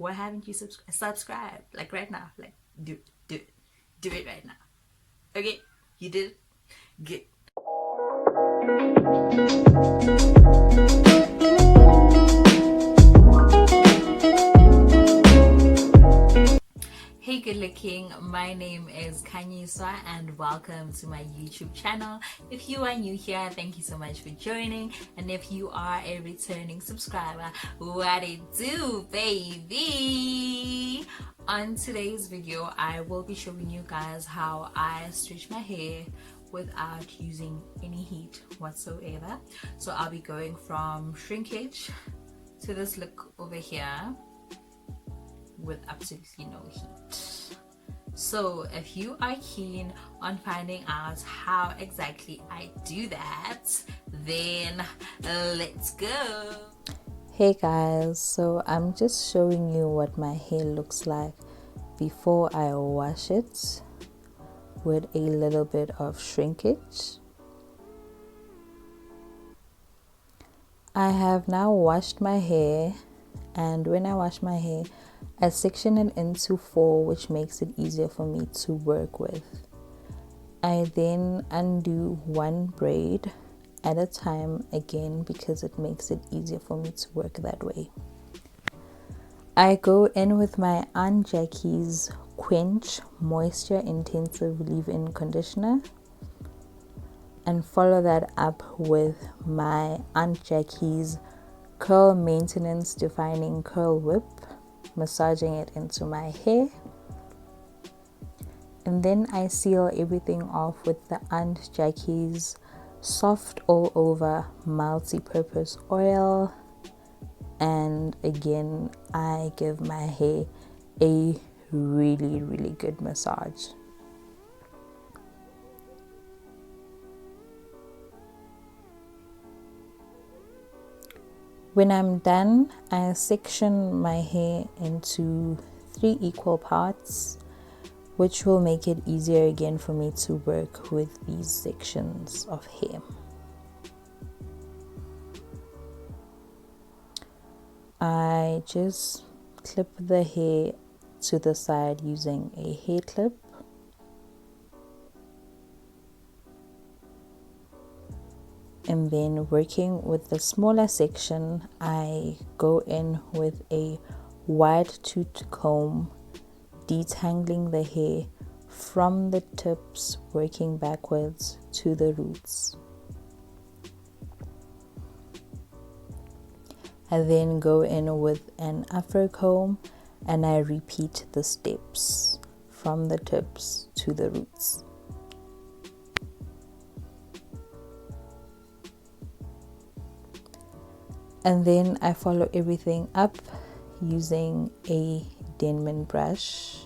Why haven't you subscribed? Like right now, like do it right now. Okay, you did. Good. Hey good looking, my name is Kanyiswa and welcome to my YouTube channel. If you are new here, thank you so much for joining, and if you are a returning subscriber, what it do, baby? On today's video, I will be showing you guys how I stretch my hair without using any heat whatsoever. So I'll be going from shrinkage to this look over here with absolutely no heat. So if you are keen on finding out how exactly I do that, then let's go. Hey guys, so I'm just showing you what my hair looks like before I wash it with a little bit of shrinkage. I have now washed my hair, and when I wash my hair, I section it into 4, which makes it easier for me to work with. I then undo one braid at a time again because it makes it easier for me to work that way. I go in with my Aunt Jackie's Quench Moisture Intensive Leave-In Conditioner and follow that up with my Aunt Jackie's Curl Maintenance Defining Curl Whip, massaging it into my hair. And then I seal everything off with the Aunt Jackie's Soft All Over Multi-Purpose Oil. And again, I give my hair a really good massage. When I'm done, I section my hair into 3 equal parts, which will make it easier again for me to work with these sections of hair. I just clip the hair to the side using a hair clip. And then working with the smaller section, I go in with a wide tooth comb, detangling the hair from the tips, working backwards to the roots. I then go in with an afro comb and I repeat the steps from the tips to the roots. And then I follow everything up using a Denman brush.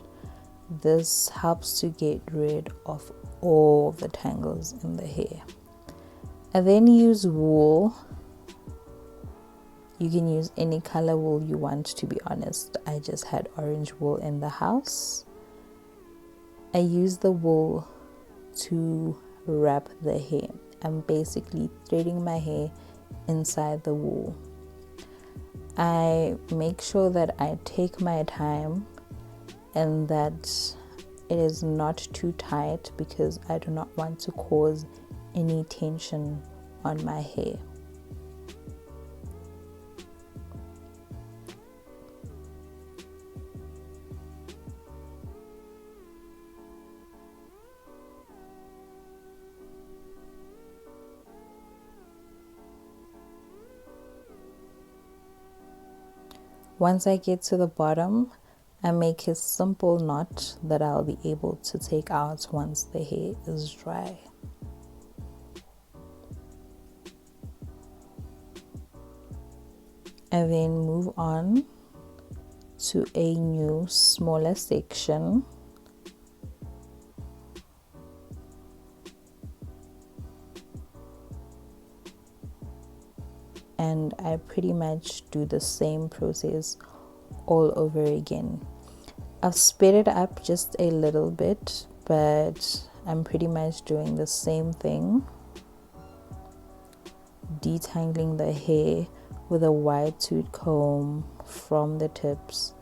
This helps to get rid of all the tangles in the hair. I then use wool. You can use any color wool you want, to be honest. I just had orange wool in the house. I use the wool to wrap the hair. I'm basically threading my hair inside the wool. I make sure that I take my time and that it is not too tight because I do not want to cause any tension on my hair. Once I get to the bottom, I make a simple knot that I'll be able to take out once the hair is dry. I then move on to a new smaller section. And I pretty much do the same process all over again. I've sped it up just a little bit, but I'm pretty much doing the same thing, detangling the hair with a wide tooth comb from the tips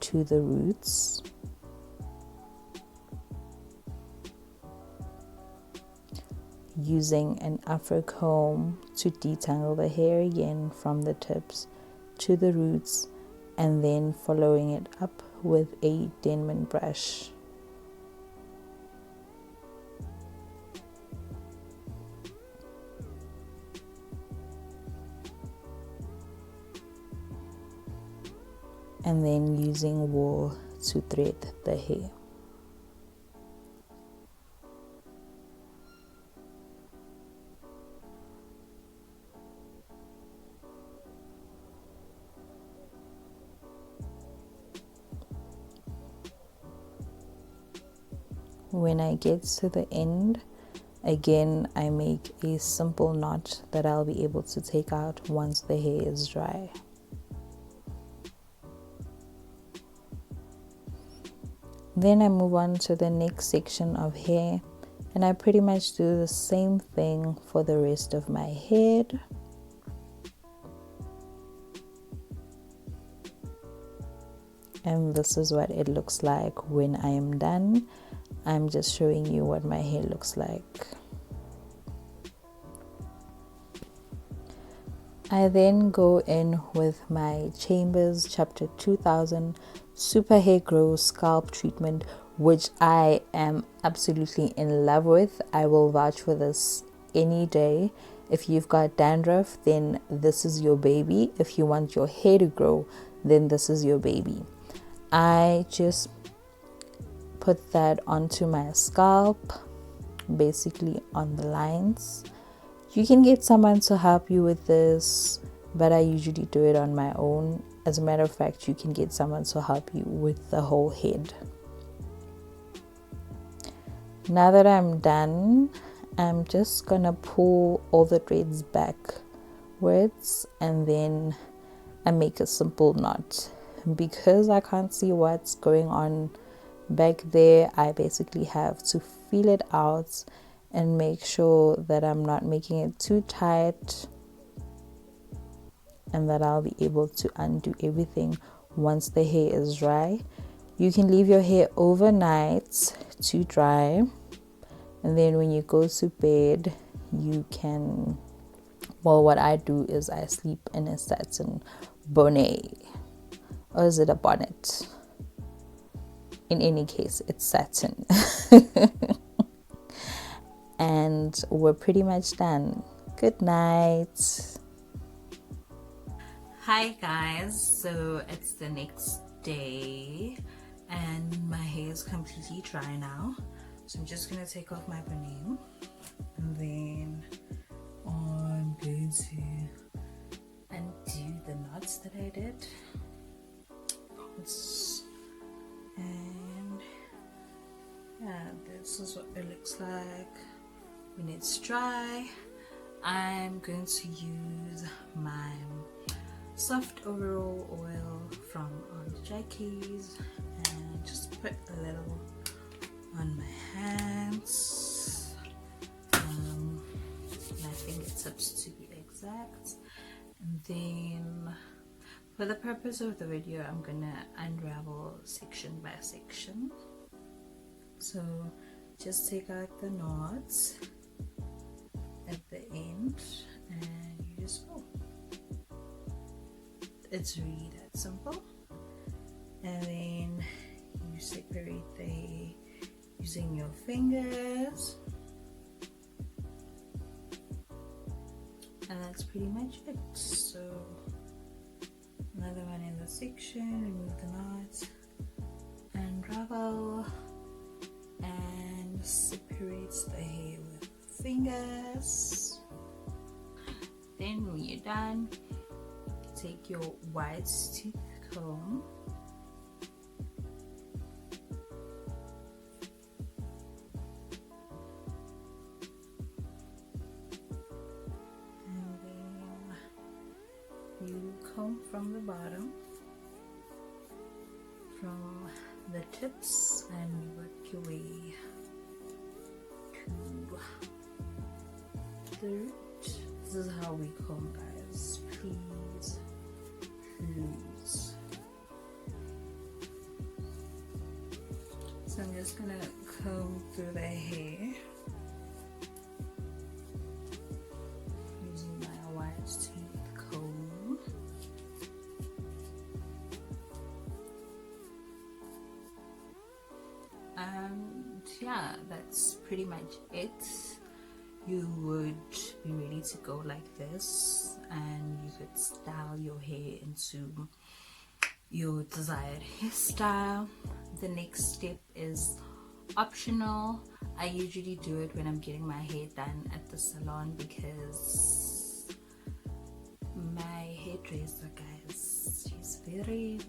to the roots. Using an afro comb to detangle the hair again from the tips to the roots, and then following it up with a Denman brush. And then using wool to thread the hair. When I get to the end, again, I make a simple knot that I'll be able to take out once the hair is dry. Then I move on to the next section of hair, and I pretty much do the same thing for the rest of my head. And this is what it looks like when I am done. I'm just showing you what my hair looks like. I then go in with my Chambers Chapter 2000 Super Hair Grow Scalp Treatment, which I am absolutely in love with. I will vouch for this any day. If you've got dandruff, then this is your baby. If you want your hair to grow, then this is your baby. I just put that onto my scalp, basically on the lines. You can get someone to help you with this, but I usually do it on my own. As a matter of fact, you can get someone to help you with the whole head. Now that I'm done, I'm just gonna pull all the threads backwards, and then I make a simple knot. Because I can't see what's going on back there, I basically have to feel it out and make sure that I'm not making it too tight, and that I'll be able to undo everything once the hair is dry. You can leave your hair overnight to dry, and then when you go to bed, you can, well, what I do is I sleep in a satin bonnet. Or is it a bonnet? In any case, it's satin. And we're pretty much done. Good night. Hi guys, so it's the next day and my hair is completely dry now. So I'm just gonna take off my bonnet, and then I'm going to undo the knots that I did. And yeah, this is what it looks like when it's dry. I'm going to use my soft overall oil from LAKEY's and just put a little on my hands, my fingertips to be exact, and then for the purpose of the video, I'm gonna unravel section by section. So just take out the knots at the end and you just pull. It's really that simple. And then you separate the hair using your fingers. And that's pretty much it. So another one in the section, remove the knots, unravel, and separates the hair with fingers. Then when you're done, take your white tooth comb and then you comb from the bottom, from the tips, and work your way to the root. This is how we comb, guys. Please. So I'm just gonna comb through the hair using my wide tooth comb. And yeah, that's pretty much it. You would be ready to go like this, and you could style your hair into your desired hairstyle. The next step is optional. I usually do it when I'm getting my hair done at the salon because my hairdresser, guys, she's very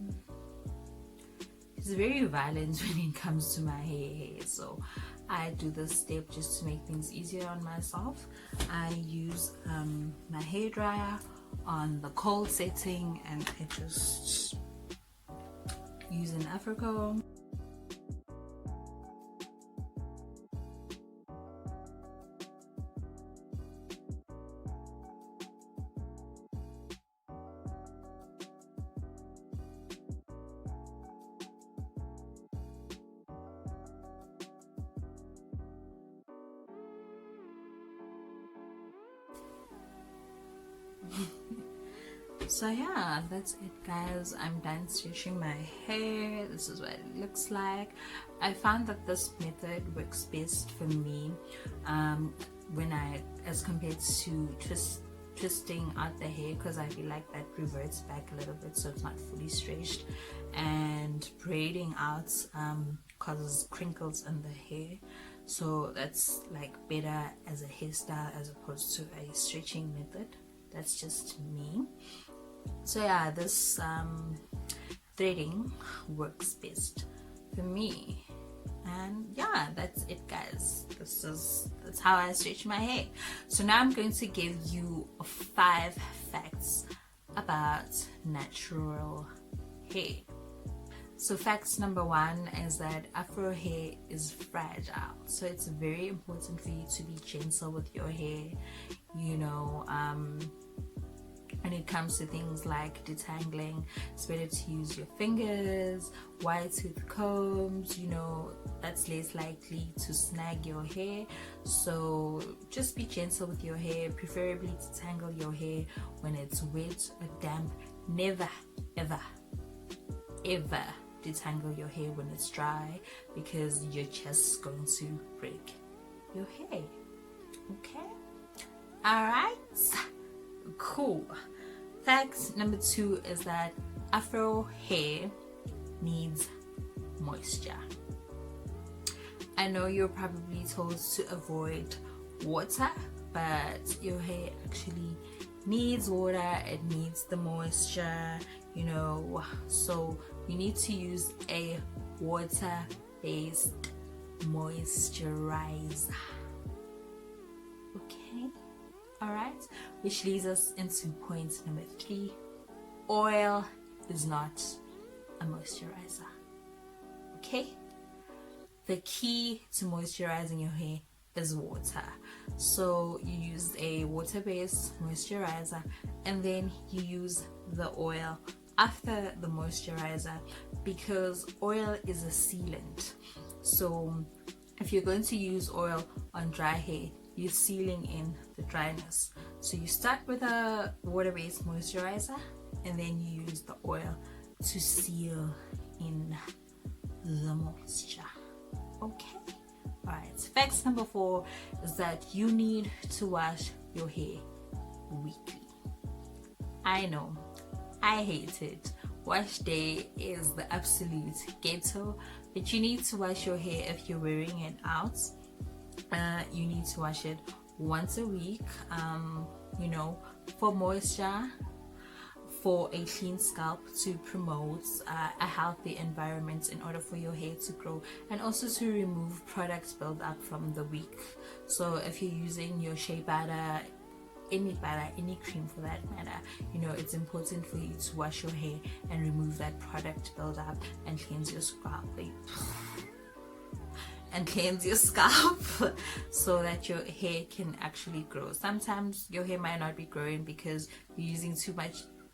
violent when it comes to my hair. So I do this step just to make things easier on myself. I use my hair dryer on the cold setting, and I just use an afro comb. So yeah, that's it, guys. I'm done stretching my hair. This is what it looks like. I found that this method works best for me as compared to twisting out the hair, because I feel like that reverts back a little bit, so it's not fully stretched, and braiding out causes crinkles in the hair. So that's like better as a hairstyle as opposed to a stretching method. That's just me. So yeah, this threading works best for me. And yeah, that's it, guys. That's how I stretch my hair. So now I'm going to give you 5 facts about natural hair. So facts number 1 is that afro hair is fragile. So it's very important for you to be gentle with your hair. You know, when it comes to things like detangling, it's better to use your fingers, wide tooth combs, you know, that's less likely to snag your hair. So just be gentle with your hair, preferably detangle your hair when it's wet or damp. Never, ever, ever detangle your hair when it's dry, because you're just going to break your hair. Okay? Alright? Cool. Fact number 2 is that afro hair needs moisture. I know you're probably told to avoid water, but your hair actually needs water. It needs the moisture, you know, so you need to use a water-based moisturizer. Okay? Alright, which leads us into point number 3. Oil is not a moisturizer. Okay? The key to moisturizing your hair is water. So you use a water-based moisturizer, and then you use the oil after the moisturizer, because oil is a sealant. So if you're going to use oil on dry hair, you're sealing in the dryness. So you start with a water-based moisturizer, and then you use the oil to seal in the moisture. Okay? Alright, facts number 4 is that you need to wash your hair weekly. I know, I hate it. Wash day is the absolute ghetto, but you need to wash your hair if you're wearing it out. You need to wash it once a week, you know, for moisture, for a clean scalp, to promote a healthy environment in order for your hair to grow, and also to remove product buildup from the week. So if you're using your shea butter, any cream for that matter, you know, it's important for you to wash your hair and remove that product buildup and cleanse your scalp. And cleanse your scalp so that your hair can actually grow. Sometimes your hair might not be growing because you're using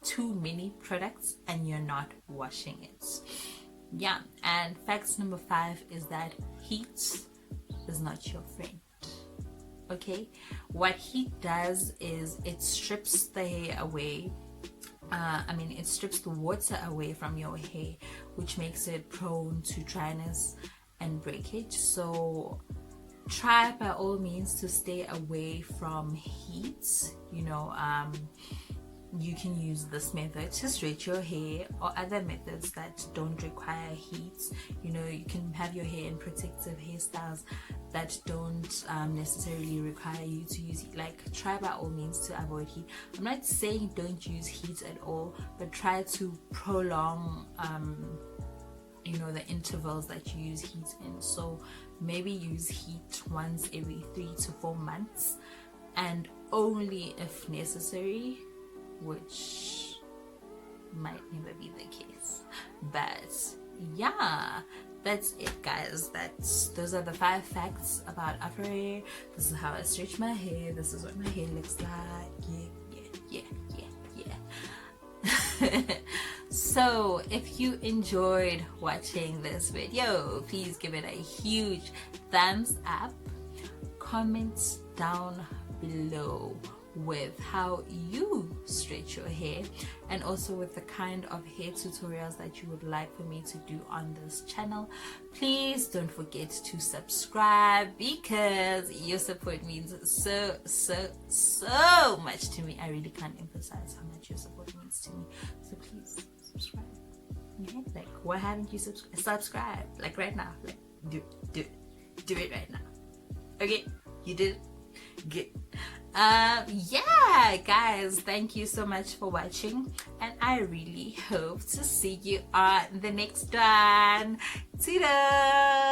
too many products and you're not washing it. Yeah, and facts number 5 is that heat is not your friend. Okay, what heat does is it strips the hair away. It strips the water away from your hair, which makes it prone to dryness and breakage. So try by all means to stay away from heat. You can use this method to straight your hair, or other methods that don't require heat. You can have your hair in protective hairstyles that don't necessarily require you to use heat. Like, try by all means to avoid heat. I'm not saying don't use heat at all, but try to prolong the intervals that you use heat in. So maybe use heat once every 3 to 4 months, and only if necessary, which might never be the case. But yeah, that's it, guys. Those are the 5 facts about Afro hair. This is how I stretch my hair. This is what my hair looks like. Yeah. So if you enjoyed watching this video, please give it a huge thumbs up. Comment down below with how you stretch your hair, and also with the kind of hair tutorials that you would like for me to do on this channel. Please don't forget to subscribe, because your support means so much to me. I really can't emphasize how much your support means to me. So please subscribe. Okay? Like, why haven't you subscribed? Like, right now. Like, do it right now. Okay, you did it. Good. Yeah, guys, thank you so much for watching, and I really hope to see you on the next one. Toodles!